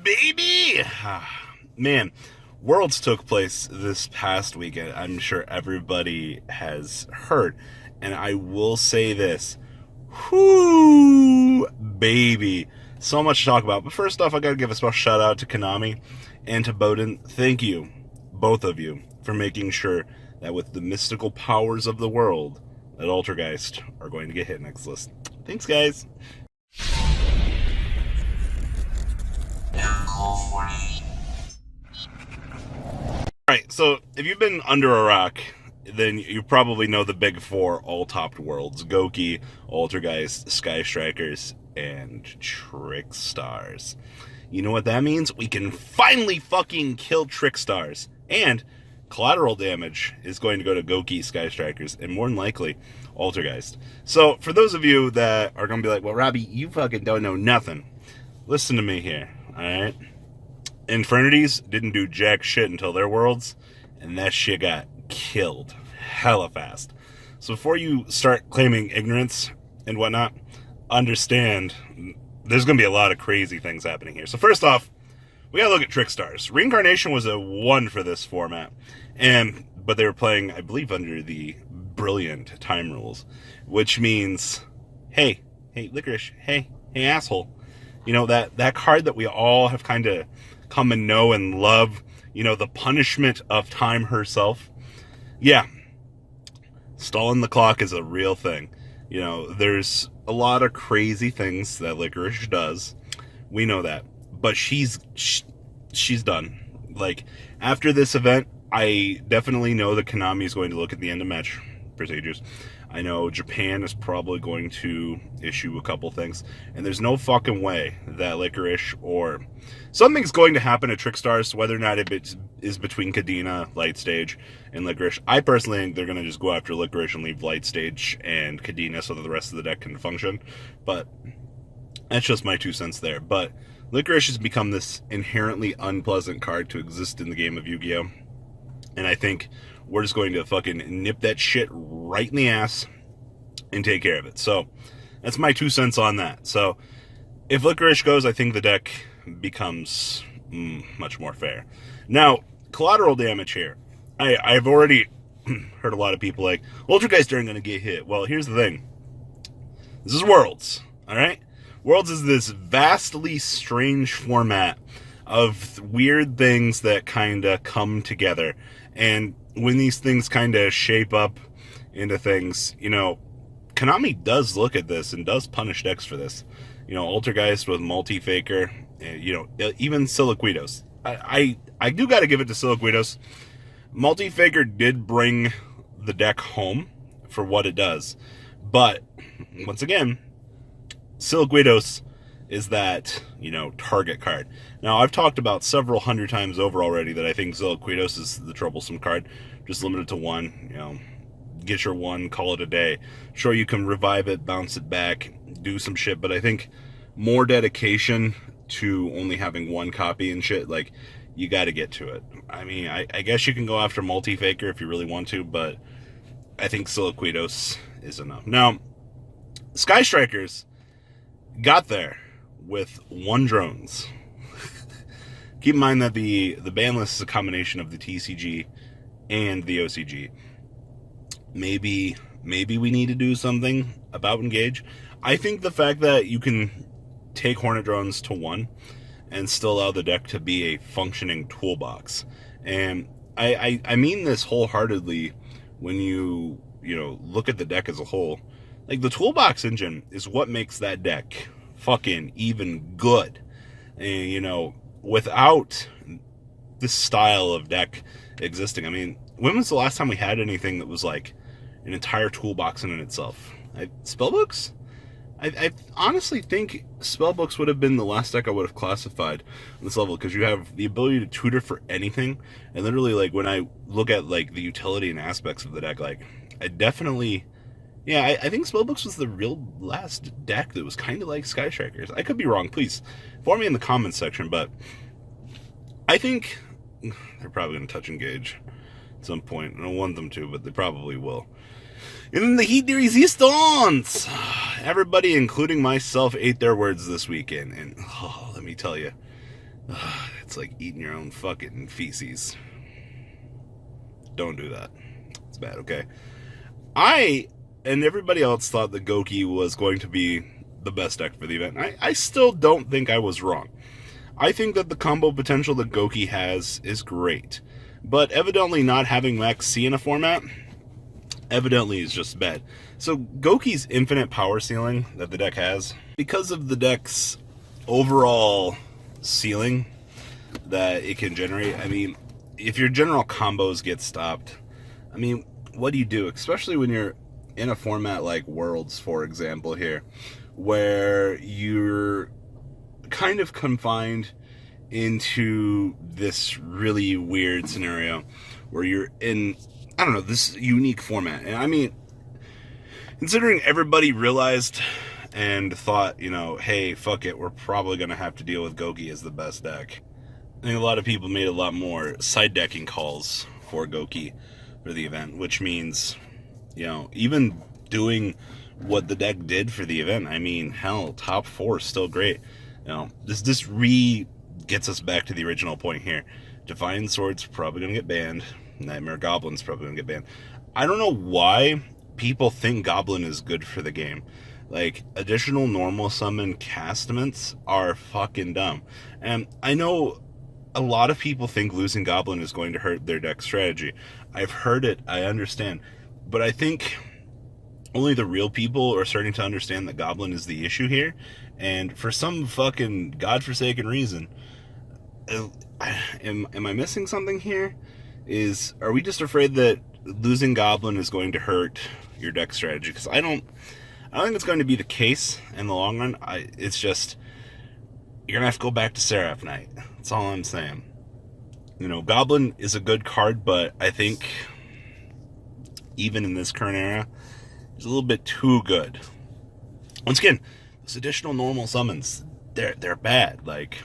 baby! Man, Worlds took place this past weekend. I'm sure everybody has heard. And I will say this. Whoo, baby. So much to talk about. But first off, I gotta give a special shout out to Konami and to Bowden. Thank you, both of you, for making sure that with the mystical powers of the world, that Altergeist are going to get hit next list. Thanks, guys. Alright, so if you've been under a rock, then you probably know the big four all-topped worlds. Goki, Altergeist, Sky Strikers, and Trickstars. You know what that means? We can finally fucking kill Trickstars. And collateral damage is going to go to Goki, Sky Strikers, and more than likely, Altergeist. So, for those of you that are going to be like, well, Robbie, you fucking don't know nothing. Listen to me here, alright? Infernities didn't do jack shit until their worlds, and that shit got killed hella fast. So before you start claiming ignorance and whatnot, understand there's going to be a lot of crazy things happening here. So first off, we gotta look at Trickstars. Reincarnation was a 1 for this format, but they were playing, I believe, under the brilliant time rules, which means, hey, Licorice, hey, asshole. You know, that card that we all have kind of come and know and love, you know, the punishment of time herself. Yeah, stalling the clock is a real thing. You know, there's a lot of crazy things that Licorice does. We know that. But she's done. Like, after this event, I definitely know that Konami is going to look at the end of match procedures. I know Japan is probably going to issue a couple things, and there's no fucking way that Licorice or something's going to happen to Trickstars, whether or not it is between Kadena, Light Stage, and Licorice. I personally think they're going to just go after Licorice and leave Light Stage and Kadena so that the rest of the deck can function, but that's just my 2 cents there. But Licorice has become this inherently unpleasant card to exist in the game of Yu-Gi-Oh! And I think we're just going to fucking nip that shit right in the ass and take care of it. So, that's my 2 cents on that. So, if Licorice goes, I think the deck becomes much more fair. Now, collateral damage here. I've already heard a lot of people like, Ultrageist aren't going to get hit. Well, here's the thing. This is Worlds, alright? Worlds is this vastly strange format of weird things that kind of come together. And when these things kind of shape up into things, you know, Konami does look at this and does punish decks for this. You know, Altergeist with Multi-Faker, you know, even Siliquidos. I do got to give it to Siliquidos. Multi-Faker did bring the deck home for what it does. But, once again, Siliquidos is that, you know, target card. Now, I've talked about several hundred times over already that I think Siliquidos is the troublesome card. Just limited to 1, you know, get your 1, call it a day. Sure, you can revive it, bounce it back, do some shit, but I think more dedication to only having 1 copy and shit, like, you gotta get to it. I mean, I guess you can go after Multi-Faker if you really want to, but I think Siliquidos is enough. Now, Sky Strikers got there with 1 drones. Keep in mind that the ban list is a combination of the TCG and the OCG. Maybe we need to do something about Engage. I think the fact that you can take Hornet Drones to 1 and still allow the deck to be a functioning toolbox. And I mean this wholeheartedly when you know, look at the deck as a whole. Like, the toolbox engine is what makes that deck fucking even good. And, you know, without this style of deck existing, I mean, when was the last time we had anything that was like an entire toolbox in itself? Spellbooks? I honestly think Spellbooks would have been the last deck I would have classified on this level, because you have the ability to tutor for anything, and literally, like, when I look at, like, the utility and aspects of the deck, like, I definitely, yeah, I think Spellbooks was the real last deck that was kind of like Sky Strikers. I could be wrong, please inform me in the comments section, but I think they're probably going to touch Engage at some point. I don't want them to, but they probably will. And then the Heat de Resistance! Everybody, including myself, ate their words this weekend. And, oh, let me tell you, It's like eating your own fucking feces. Don't do that. It's bad, okay? I and everybody else thought that Goki was going to be the best deck for the event. I still don't think I was wrong. I think that the combo potential that Goki has is great. But evidently not having Max C in a format, evidently is just bad. So Goki's infinite power ceiling that the deck has, because of the deck's overall ceiling that it can generate, I mean, if your general combos get stopped, I mean, what do you do? Especially when you're in a format like Worlds, for example, here, where you're kind of confined into this really weird scenario where you're in, I don't know, this unique format. And I mean, considering everybody realized and thought, you know, hey, fuck it, we're probably going to have to deal with Goki as the best deck. I think a lot of people made a lot more side decking calls for Goki for the event, which means, you know, even doing what the deck did for the event, I mean, hell, top 4 is still great. You know, this gets us back to the original point here. Divine Sword's probably going to get banned. Nightmare Goblin's probably going to get banned. I don't know why people think Goblin is good for the game. Like, additional normal summon castaments are fucking dumb. And I know a lot of people think losing Goblin is going to hurt their deck strategy. I've heard it, I understand. But I think only the real people are starting to understand that Goblin is the issue here. And for some fucking godforsaken reason, am I missing something here? Are we just afraid that losing Goblin is going to hurt your deck strategy? Because I don't think it's going to be the case in the long run. It's just, you're going to have to go back to Seraph Knight. That's all I'm saying. You know, Goblin is a good card, but I think even in this current era, it's a little bit too good. Once again, those additional normal summons, they're bad. Like,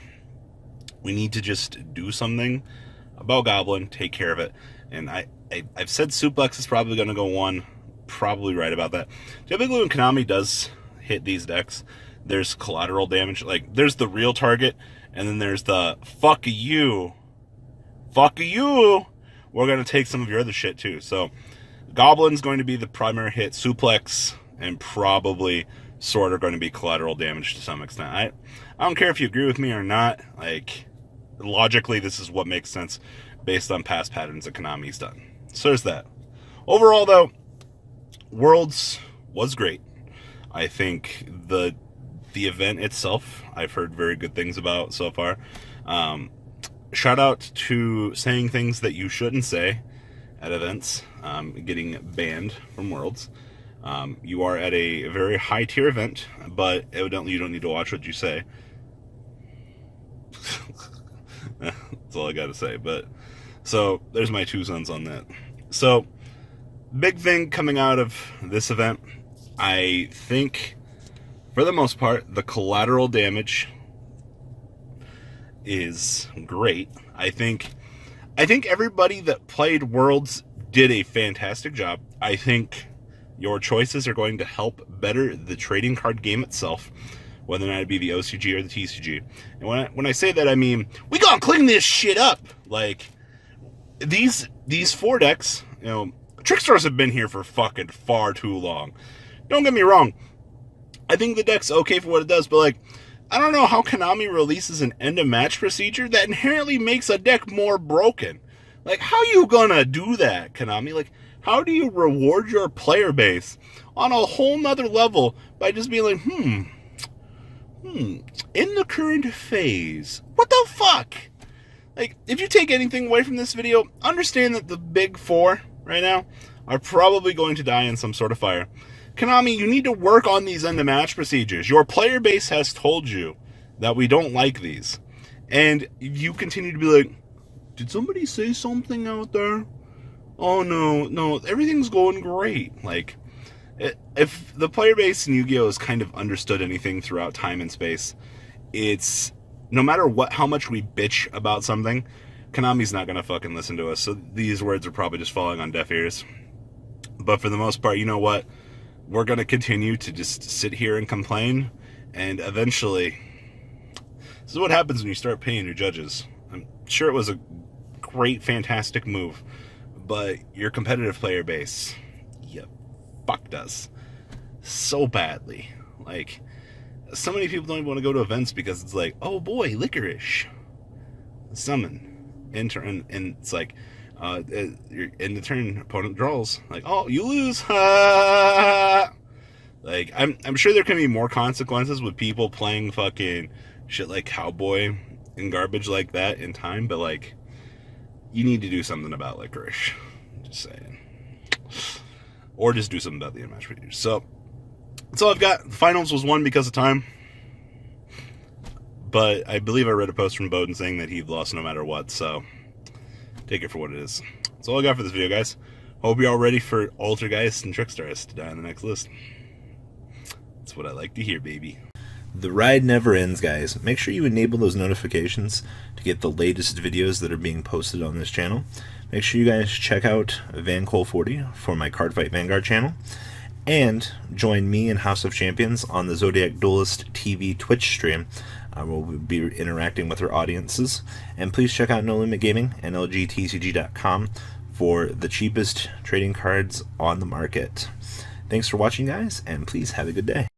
we need to just do something about Goblin, take care of it. And I've said Suplex is probably going to go 1. Probably right about that. Typically when Konami does hit these decks, there's collateral damage. Like, there's the real target, and then there's the fuck you, we're going to take some of your other shit too. So Goblin's going to be the primary hit. Suplex and probably Sword are going to be collateral damage to some extent. I don't care if you agree with me or not. Like, logically, this is what makes sense based on past patterns that Konami's done. So there's that. Overall, though, Worlds was great. I think the event itself, I've heard very good things about so far. Shout out to saying things that you shouldn't say at events, getting banned from Worlds. You are at a very high tier event, but evidently you don't need to watch what you say. That's all I gotta say. But so there's my 2 cents on that. So big thing coming out of this event, I think for the most part the collateral damage is great. I think everybody that played Worlds did a fantastic job. I think your choices are going to help better the trading card game itself, whether or not it be the OCG or the TCG. And when I say that, I mean, we gonna clean this shit up. Like, these 4 decks, you know, Trickstars have been here for fucking far too long. Don't get me wrong. I think the deck's okay for what it does, but, like, I don't know how Konami releases an end-of-match procedure that inherently makes a deck more broken. Like, how you gonna do that, Konami? Like, how do you reward your player base on a whole nother level by just being like, in the current phase, what the fuck? Like, if you take anything away from this video, understand that the big 4 right now are probably going to die in some sort of fire. Konami, you need to work on these end-of-match procedures. Your player base has told you that we don't like these. And you continue to be like, did somebody say something out there? Oh, no, everything's going great. Like, if the player base in Yu-Gi-Oh! Has kind of understood anything throughout time and space, it's, no matter how much we bitch about something, Konami's not going to fucking listen to us. So these words are probably just falling on deaf ears. But for the most part, you know what? We're going to continue to just sit here and complain, and eventually This is what happens when you start paying your judges. I'm sure it was a great, fantastic move, but your competitive player base, you fucked us so badly. Like, so many people don't even want to go to events because it's like, oh boy, licorice. Summon. Enter, and it's like, you're in the turn, opponent draws. Like, oh, you lose. Like, I'm sure there can be more consequences with people playing fucking shit like Cowboy and garbage like that in time, but like, you need to do something about licorice. Just saying. Or just do something about the match reviews. So, that's all I've got. Finals was won because of time. But I believe I read a post from Bowden saying that he lost no matter what, so take it for what it is. That's all I got for this video, guys. Hope you're all ready for Altergeist and Trickstars to die on the next list. That's what I like to hear, baby. The ride never ends, guys. Make sure you enable those notifications to get the latest videos that are being posted on this channel. Make sure you guys check out VanCole40 for my Cardfight Vanguard channel. And join me and House of Champions on the Zodiac Duelist TV Twitch stream. We'll be interacting with our audiences. And please check out No Limit Gaming and LGTCG.com for the cheapest trading cards on the market. Thanks for watching, guys, and please have a good day.